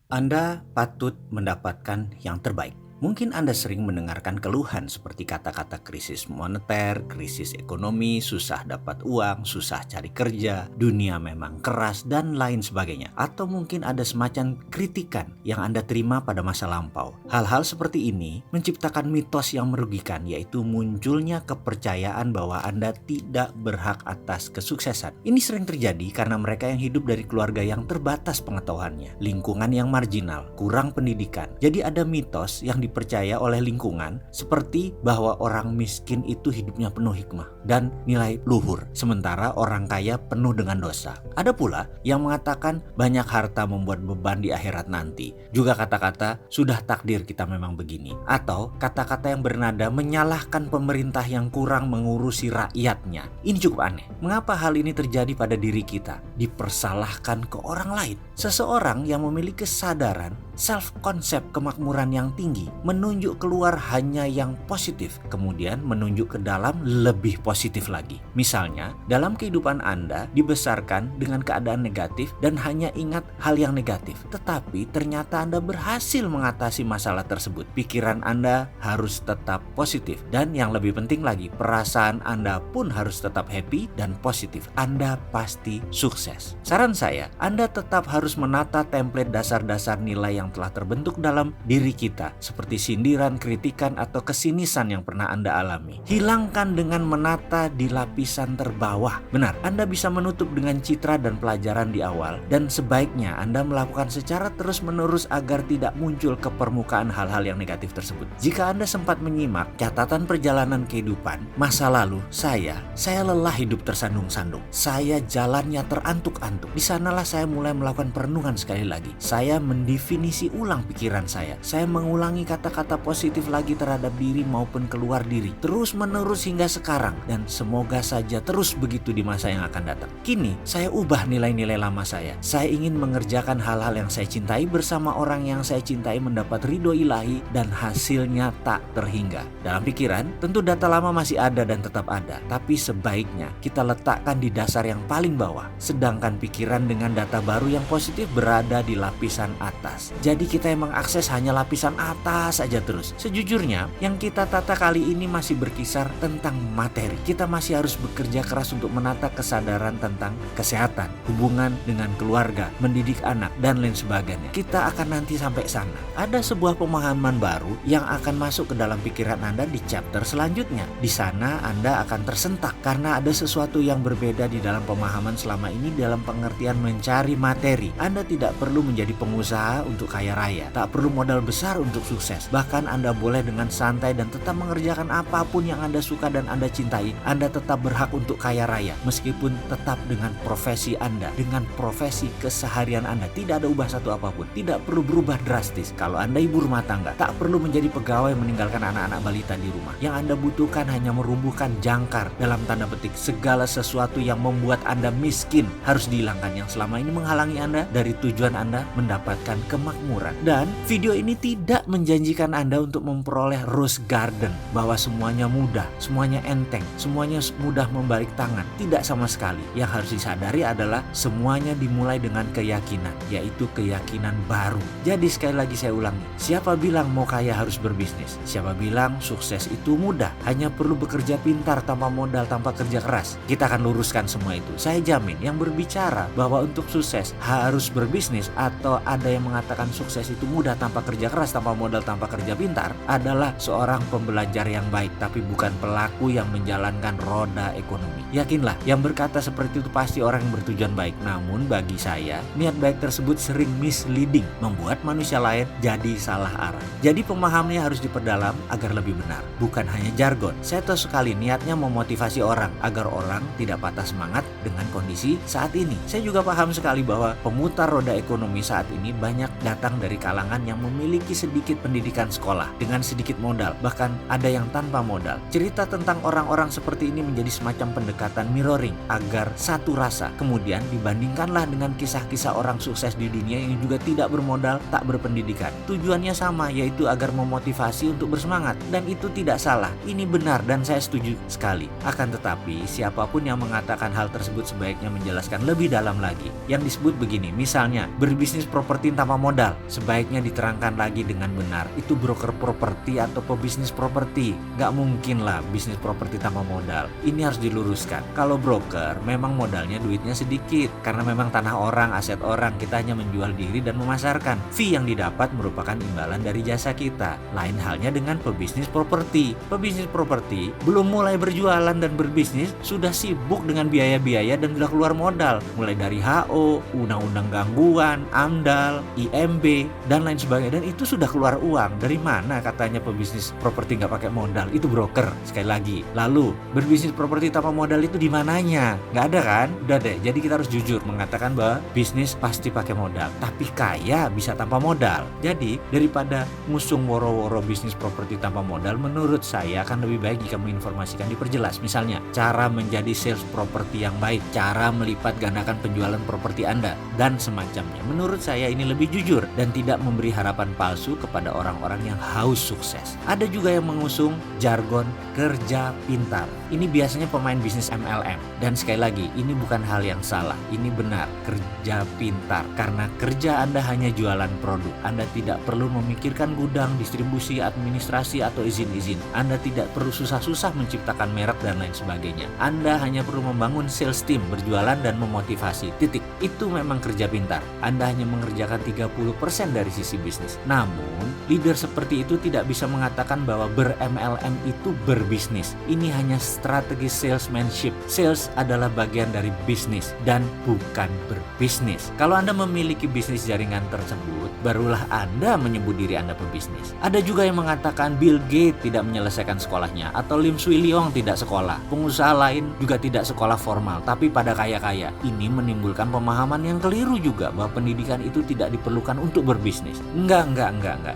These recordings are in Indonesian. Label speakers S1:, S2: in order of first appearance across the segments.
S1: Anda patut mendapatkan yang terbaik. Mungkin Anda sering mendengarkan keluhan seperti kata-kata krisis moneter, krisis ekonomi, susah dapat uang, susah cari kerja, dunia memang keras, dan lain sebagainya. Atau mungkin ada semacam kritikan yang Anda terima pada masa lampau. Hal-hal seperti ini menciptakan mitos yang merugikan, yaitu munculnya kepercayaan bahwa Anda tidak berhak atas kesuksesan. Ini sering terjadi karena mereka yang hidup dari keluarga yang terbatas pengetahuannya, lingkungan yang marginal, kurang pendidikan. Jadi ada mitos yang dipercaya oleh lingkungan seperti bahwa orang miskin itu hidupnya penuh hikmah dan nilai luhur, sementara orang kaya penuh dengan dosa. Ada pula yang mengatakan banyak harta membuat beban di akhirat nanti. Juga kata-kata sudah takdir kita memang begini, atau kata-kata yang bernada menyalahkan pemerintah yang kurang mengurusi rakyatnya. Ini cukup aneh. Mengapa hal ini terjadi pada diri kita? Dipersalahkan ke orang lain. Seseorang yang memiliki kesadaran self-konsep kemakmuran yang tinggi menunjuk keluar hanya yang positif, kemudian menunjuk ke dalam lebih positif lagi. Misalnya, dalam kehidupan Anda dibesarkan dengan keadaan negatif dan hanya ingat hal yang negatif, tetapi ternyata Anda berhasil mengatasi masalah tersebut. Pikiran Anda harus tetap positif, dan yang lebih penting lagi, perasaan Anda pun harus tetap happy dan positif. Anda pasti sukses. Saran saya, Anda tetap harus menata template dasar-dasar nilai yang telah terbentuk dalam diri kita, seperti sindiran, kritikan, atau kesinisan yang pernah Anda alami. Hilangkan dengan menata di lapisan terbawah. Benar, Anda bisa menutup dengan citra dan pelajaran di awal, dan sebaiknya Anda melakukan secara terus-menerus agar tidak muncul ke permukaan hal-hal yang negatif tersebut. Jika Anda sempat menyimak catatan perjalanan kehidupan masa lalu saya lelah hidup tersandung-sandung. Saya jalannya terantuk-antuk. Di sanalah saya mulai melakukan perenungan sekali lagi. Saya mendefinisi ulang pikiran saya. Saya mengulangi kata-kata positif lagi terhadap diri maupun keluar diri, terus menerus hingga sekarang, dan semoga saja terus begitu di masa yang akan datang. Kini saya ubah nilai-nilai lama saya. Saya ingin mengerjakan hal-hal yang saya cintai bersama orang yang saya cintai, mendapat ridho ilahi, dan hasilnya tak terhingga. Dalam pikiran tentu data lama masih ada dan tetap ada, tapi sebaiknya kita letakkan di dasar yang paling bawah, sedangkan pikiran dengan data baru yang positif berada di lapisan atas. Jadi kita yang mengakses hanya lapisan atas saja terus. Sejujurnya yang kita tata kali ini masih berkisar tentang materi. Kita masih harus bekerja keras untuk menata kesadaran tentang kesehatan, hubungan dengan keluarga, mendidik anak, dan lain sebagainya. Kita akan nanti sampai sana. Ada sebuah pemahaman baru yang akan masuk ke dalam pikiran Anda di chapter selanjutnya. Di sana Anda akan tersentak karena ada sesuatu yang berbeda di dalam pemahaman selama ini dalam pengertian mencari materi. Anda tidak perlu menjadi pengusaha untuk kaya raya, tak perlu modal besar untuk sukses. Bahkan Anda boleh dengan santai dan tetap mengerjakan apapun yang Anda suka dan Anda cintai. Anda tetap berhak untuk kaya raya, meskipun tetap dengan profesi Anda, dengan profesi keseharian Anda. Tidak ada ubah satu apapun, tidak perlu berubah drastis. Kalau Anda ibu rumah tangga, tak perlu menjadi pegawai meninggalkan anak-anak balita di rumah. Yang Anda butuhkan hanya merumbuhkan jangkar, dalam tanda petik, segala sesuatu yang membuat Anda miskin harus dihilangkan, yang selama ini menghalangi Anda dari tujuan Anda mendapatkan kemakmuran. Dan video ini tidak menjanjikan Anda untuk memperoleh rose garden, bahwa semuanya mudah, semuanya enteng, semuanya mudah membalik tangan. Tidak sama sekali. Yang harus disadari adalah semuanya dimulai dengan keyakinan, yaitu keyakinan baru. Jadi sekali lagi saya ulangi, siapa bilang mau kaya harus berbisnis? Siapa bilang sukses itu mudah, hanya perlu bekerja pintar tanpa modal, tanpa kerja keras? Kita akan luruskan semua itu. Saya jamin yang berbicara bahwa untuk sukses harus berbisnis, atau ada yang mengatakan sukses itu mudah tanpa kerja keras, tanpa modal, tanpa kerja pintar, adalah seorang pembelajar yang baik, tapi bukan pelaku yang menjalankan roda ekonomi. Yakinlah, yang berkata seperti itu pasti orang yang bertujuan baik. Namun bagi saya, niat baik tersebut sering misleading, membuat manusia lain jadi salah arah. Jadi pemahamannya harus diperdalam agar lebih benar, bukan hanya jargon. Saya tahu sekali niatnya memotivasi orang agar orang tidak patah semangat dengan kondisi saat ini. Saya juga paham sekali bahwa pemutar roda ekonomi saat ini banyak datang dari kalangan yang memiliki sedikit pendidikan sekolah dengan sedikit modal, bahkan ada yang tanpa modal. Cerita tentang orang-orang seperti ini menjadi semacam pendekatan mirroring agar satu rasa. Kemudian dibandingkanlah dengan kisah-kisah orang sukses di dunia yang juga tidak bermodal, tak berpendidikan. Tujuannya sama, yaitu agar memotivasi untuk bersemangat, dan itu tidak salah. Ini benar dan saya setuju sekali. Akan tetapi siapapun yang mengatakan hal tersebut sebaiknya menjelaskan lebih dalam lagi. Yang disebut begini, ini. Misalnya, berbisnis properti tanpa modal. Sebaiknya diterangkan lagi dengan benar. Itu broker properti atau pebisnis properti. Nggak mungkin lah bisnis properti tanpa modal. Ini harus diluruskan. Kalau broker, memang modalnya duitnya sedikit. Karena memang tanah orang, aset orang, kita hanya menjual diri dan memasarkan. Fee yang didapat merupakan imbalan dari jasa kita. Lain halnya dengan pebisnis properti. Pebisnis properti belum mulai berjualan dan berbisnis, sudah sibuk dengan biaya-biaya dan sudah keluar modal. Mulai dari HO, undang-undang gangguan, AMDAL, IMB, dan lain sebagainya. Dan itu sudah keluar uang. Dari mana katanya pebisnis properti nggak pakai modal? Itu broker, sekali lagi. Lalu, berbisnis properti tanpa modal itu di mananya? Nggak ada kan? Udah deh, jadi kita harus jujur mengatakan bahwa bisnis pasti pakai modal. Tapi kaya bisa tanpa modal. Jadi, daripada ngusung woro-woro bisnis properti tanpa modal, menurut saya akan lebih baik jika menginformasikan diperjelas. Misalnya, cara menjadi sales properti yang baik, cara melipat gandakan penjualan properti Anda, dan semacamnya. Menurut saya ini lebih jujur dan tidak memberi harapan palsu kepada orang-orang yang haus sukses. Ada juga yang mengusung jargon kerja pintar. Ini biasanya pemain bisnis MLM. Dan sekali lagi, ini bukan hal yang salah. Ini benar, kerja pintar. Karena kerja Anda hanya jualan produk. Anda tidak perlu memikirkan gudang, distribusi, administrasi, atau izin-izin. Anda tidak perlu susah-susah menciptakan merek dan lain sebagainya. Anda hanya perlu membangun sales team, berjualan dan memotivasi. Titik. Itu memang kerja pintar. Anda hanya mengerjakan 30% dari sisi bisnis. Namun, leader seperti itu tidak bisa mengatakan bahwa ber-MLM itu berbisnis. Ini hanya strategi salesmanship. Sales adalah bagian dari bisnis dan bukan berbisnis. Kalau Anda memiliki bisnis jaringan tersebut, barulah Anda menyebut diri Anda pebisnis. Ada juga yang mengatakan Bill Gates tidak menyelesaikan sekolahnya, atau Lim Swee Leong tidak sekolah. Pengusaha lain juga tidak sekolah formal, tapi pada kaya-kaya. Ini menimbulkan pemahaman yang keliru juga bahwa pendidikan itu tidak diperlukan untuk berbisnis. Enggak.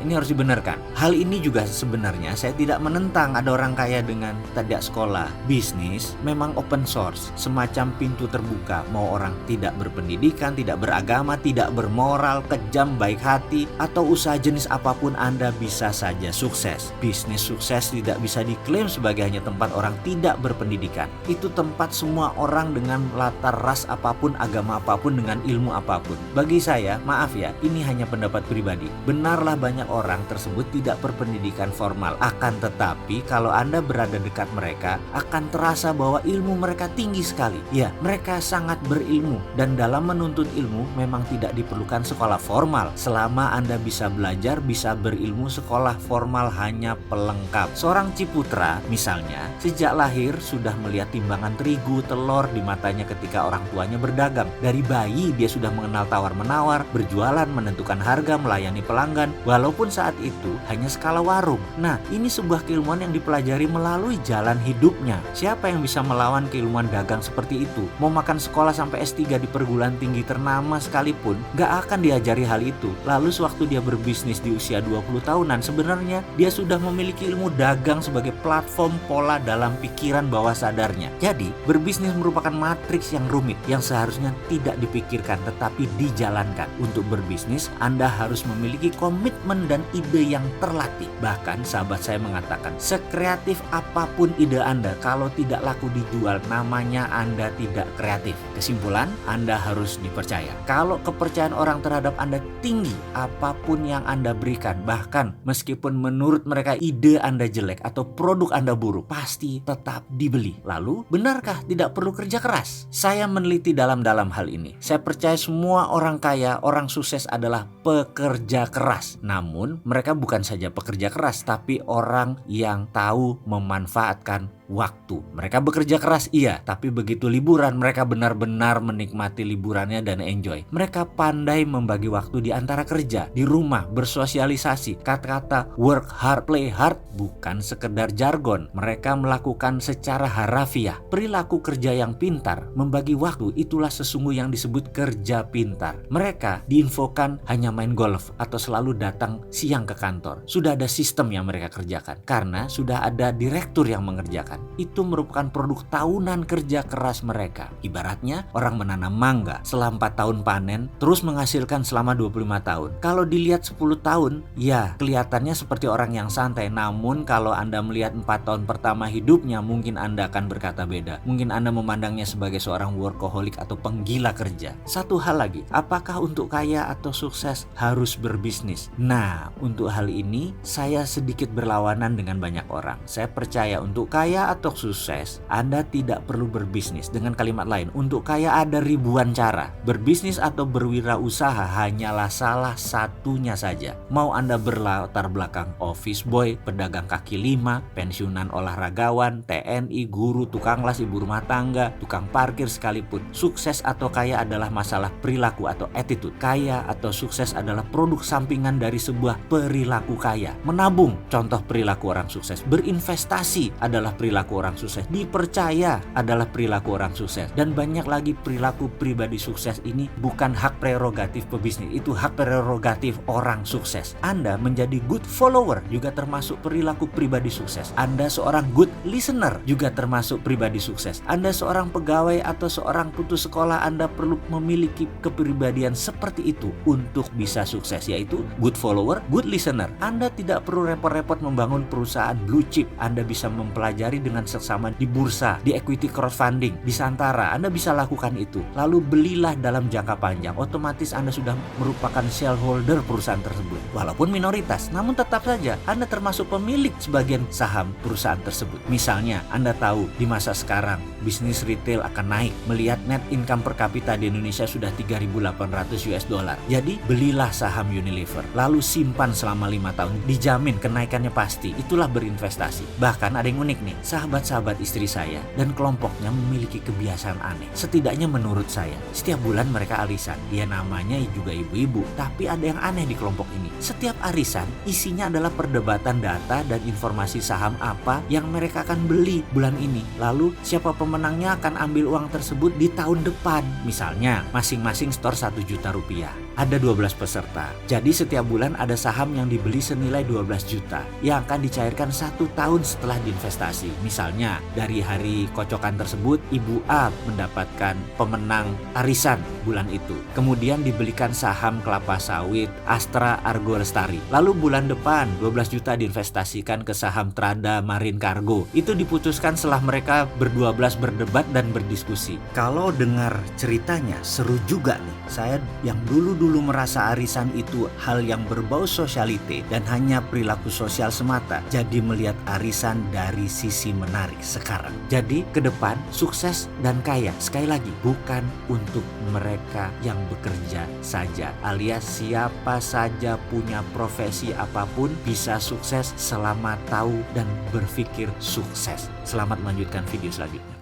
S1: Ini harus dibenarkan. Hal ini juga sebenarnya saya tidak menentang ada orang kaya dengan tidak sekolah. Bisnis memang open source, semacam pintu terbuka. Mau orang tidak berpendidikan, tidak beragama, tidak bermoral, kejam, baik hati, atau usaha jenis apapun, Anda bisa saja sukses. Bisnis sukses tidak bisa diklaim sebagai hanya tempat orang tidak berpendidikan. Itu tempat semua orang dengan latar ras apapun, agama apapun, dengan ilmu apapun. Bagi saya, maaf ya, ini hanya pendapat pribadi. Benarlah banyak orang tersebut tidak berpendidikan formal. Akan tetapi, kalau Anda berada dekat mereka, akan terasa bahwa ilmu mereka tinggi sekali. Ya, mereka sangat berilmu. Dan dalam menuntut ilmu, memang tidak diperlukan sekolah formal. Selama Anda bisa belajar, bisa berilmu, sekolah formal hanya pelengkap. Seorang Ciputra, misalnya, sejak lahir sudah melihat timbangan terigu, telur di matanya ketika orang tuanya berdagang. Dari bayi, dia sudah mengenal tawar-menawar, berjualan, menentukan harga, melayani pelanggan, walaupun saat itu hanya skala warung. Nah, ini sebuah keilmuan yang dipelajari melalui jalan hidupnya. Siapa yang bisa melawan keilmuan dagang seperti itu? Mau makan sekolah sampai S3 di perguruan tinggi ternama sekalipun, gak akan diajari hal itu. Lalu sewaktu dia berbisnis di usia 20 tahunan, sebenarnya dia sudah memiliki ilmu dagang sebagai platform pola dalam pikiran bawah sadarnya. Jadi, berbisnis merupakan matriks yang rumit, yang seharusnya tidak dipikirkan tetapi dijalankan. Untuk berbisnis, Anda harus memiliki komitmen dan ide yang terlatih. Bahkan sahabat saya mengatakan, sekreatif apapun ide Anda, kalau tidak laku dijual, namanya Anda tidak kreatif. Kesimpulan, Anda harus dipercaya. Kalau kepercayaan orang terhadap Anda tinggi, apapun yang Anda berikan, bahkan meskipun menurut mereka ide Anda jelek atau produk Anda buruk, pasti tetap dibeli. Lalu, benarkah tidak perlu kerja keras? Saya meneliti dalam-dalam hal ini. Saya percaya semua orang kaya, orang sukses adalah pekerja keras. Namun, mereka bukan saja pekerja keras, tapi orang yang tahu memanfaatkan waktu. Mereka bekerja keras, iya, tapi begitu liburan, mereka benar-benar menikmati liburannya dan enjoy. Mereka pandai membagi waktu di antara kerja, di rumah, bersosialisasi. Kata-kata work hard, play hard bukan sekedar jargon. Mereka melakukan secara harafiah. Perilaku kerja yang pintar, membagi waktu, itulah sesungguh yang disebut kerja pintar. Mereka diinfokan hanya main golf atau selalu datang siang ke kantor. Sudah ada sistem yang mereka kerjakan karena sudah ada direktur yang mengerjakan. Itu merupakan produk tahunan kerja keras mereka. Ibaratnya orang menanam mangga selama 4 tahun panen, terus menghasilkan selama 25 tahun. Kalau dilihat 10 tahun, ya kelihatannya seperti orang yang santai. Namun kalau Anda melihat 4 tahun pertama hidupnya, mungkin Anda akan berkata beda. Mungkin Anda memandangnya sebagai seorang workaholic atau penggila kerja. Satu hal lagi, apakah untuk kaya atau sukses harus berbisnis? Nah, untuk hal ini saya sedikit berlawanan dengan banyak orang. Saya percaya untuk kaya atau sukses, Anda tidak perlu berbisnis. Dengan kalimat lain, untuk kaya ada ribuan cara. Berbisnis atau berwirausaha hanyalah salah satunya saja. Mau Anda berlatar belakang office boy, pedagang kaki lima, pensiunan olahragawan, TNI, guru, tukang las, ibu rumah tangga, tukang parkir sekalipun, sukses atau kaya adalah masalah perilaku atau attitude. Kaya atau sukses adalah produk sampingan dari sebuah perilaku kaya. Menabung, contoh perilaku orang sukses. Berinvestasi adalah perilaku orang sukses. Dipercaya adalah perilaku orang sukses. Dan banyak lagi perilaku pribadi sukses ini bukan hak prerogatif pebisnis, itu hak prerogatif orang sukses. Anda menjadi good follower juga termasuk perilaku pribadi sukses. Anda seorang good listener juga termasuk pribadi sukses. Anda seorang pegawai atau seorang putus sekolah, Anda perlu memiliki kepribadian seperti itu untuk bisa sukses, yaitu good follower, good listener. Anda tidak perlu repot-repot membangun perusahaan blue chip. Anda bisa mempelajari dengan seksama di bursa, di equity crowdfunding, di Santara. Anda bisa lakukan itu. Lalu belilah dalam jangka panjang. Otomatis Anda sudah merupakan shareholder perusahaan tersebut. Walaupun minoritas, namun tetap saja Anda termasuk pemilik sebagian saham perusahaan tersebut. Misalnya, Anda tahu di masa sekarang bisnis retail akan naik. Melihat net income per kapita di Indonesia sudah 3.800 US dollar. Jadi, belilah saham Unilever. Lalu simpan selama 5 tahun. Dijamin kenaikannya pasti. Itulah berinvestasi. Bahkan ada yang unik nih. Sahabat-sahabat istri saya dan kelompoknya memiliki kebiasaan aneh. Setidaknya menurut saya, setiap bulan mereka arisan. Ya namanya juga ibu-ibu. Tapi ada yang aneh di kelompok ini. Setiap arisan isinya adalah perdebatan data dan informasi saham apa yang mereka akan beli bulan ini. Lalu siapa pemenangnya akan ambil uang tersebut di tahun depan. Misalnya masing-masing store 1 juta rupiah. Ada 12 peserta. Jadi setiap bulan ada saham yang dibeli senilai 12 juta yang akan dicairkan 1 tahun setelah diinvestasi. Misalnya dari hari kocokan tersebut, Ibu A mendapatkan pemenang arisan bulan itu. Kemudian dibelikan saham kelapa sawit Astra Argo Lestari. Lalu bulan depan 12 juta diinvestasikan ke saham Trada Marine Cargo. Itu diputuskan setelah mereka berdua belas berdebat dan berdiskusi. Kalau dengar ceritanya seru juga nih. Saya yang dulu merasa arisan itu hal yang berbau sosialite dan hanya perilaku sosial semata, jadi melihat arisan dari sisi menarik sekarang. Jadi ke depan sukses dan kaya sekali lagi bukan untuk mereka yang bekerja saja, alias siapa saja punya profesi apapun bisa sukses selama tahu dan berpikir sukses. Selamat melanjutkan video selanjutnya.